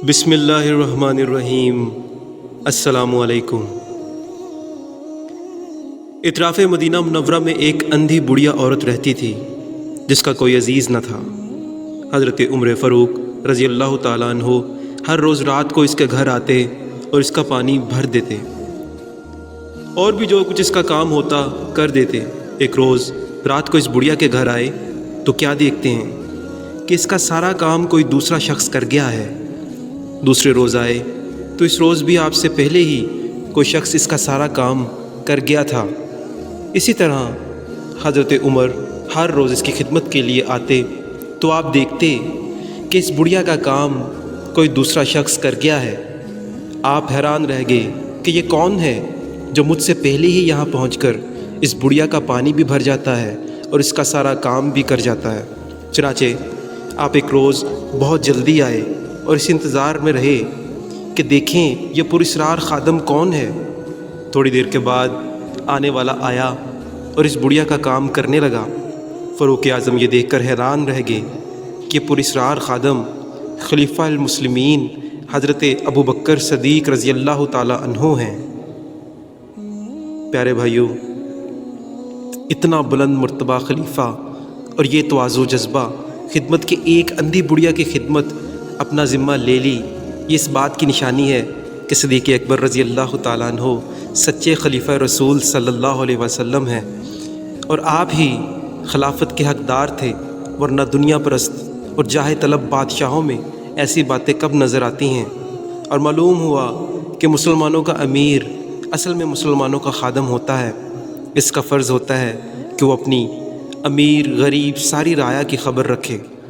بسم اللہ الرحمن الرحیم۔ السلام علیکم۔ اطراف مدینہ منورہ میں ایک اندھی بڑھیا عورت رہتی تھی جس کا کوئی عزیز نہ تھا۔ حضرت عمر فاروق رضی اللہ تعالیٰ عنہ ہر روز رات کو اس کے گھر آتے اور اس کا پانی بھر دیتے اور بھی جو کچھ اس کا کام ہوتا کر دیتے۔ ایک روز رات کو اس بڑھیا کے گھر آئے تو کیا دیکھتے ہیں کہ اس کا سارا کام کوئی دوسرا شخص کر گیا ہے۔ دوسرے روز آئے تو اس روز بھی آپ سے پہلے ہی کوئی شخص اس کا سارا کام کر گیا تھا۔ اسی طرح حضرت عمر ہر روز اس کی خدمت کے لیے آتے تو آپ دیکھتے کہ اس بڑھیا کا کام کوئی دوسرا شخص کر گیا ہے۔ آپ حیران رہ گئے کہ یہ کون ہے جو مجھ سے پہلے ہی یہاں پہنچ کر اس بڑھیا کا پانی بھی بھر جاتا ہے اور اس کا سارا کام بھی کر جاتا ہے۔ چنانچہ آپ ایک روز بہت جلدی آئے اور اس انتظار میں رہے کہ دیکھیں یہ پراسرار خادم کون ہے۔ تھوڑی دیر کے بعد آنے والا آیا اور اس بڑھیا کا کام کرنے لگا۔ فاروق اعظم یہ دیکھ کر حیران رہ گئے کہ پراسرار خادم خلیفہ المسلمین حضرت ابو بکر صدیق رضی اللہ تعالیٰ عنہ ہیں۔ پیارے بھائیوں، اتنا بلند مرتبہ خلیفہ اور یہ تواضع جذبہ خدمت کے ایک اندھی بڑھیا کی خدمت اپنا ذمہ لے لی، یہ اس بات کی نشانی ہے کہ صدیق اکبر رضی اللہ تعالیٰ عنہ سچے خلیفہ رسول صلی اللہ علیہ وسلم ہیں اور آپ ہی خلافت کے حقدار تھے، ورنہ دنیا پرست اور جاہ طلب بادشاہوں میں ایسی باتیں کب نظر آتی ہیں۔ اور معلوم ہوا کہ مسلمانوں کا امیر اصل میں مسلمانوں کا خادم ہوتا ہے۔ اس کا فرض ہوتا ہے کہ وہ اپنی امیر، غریب، ساری رعایا کی خبر رکھے۔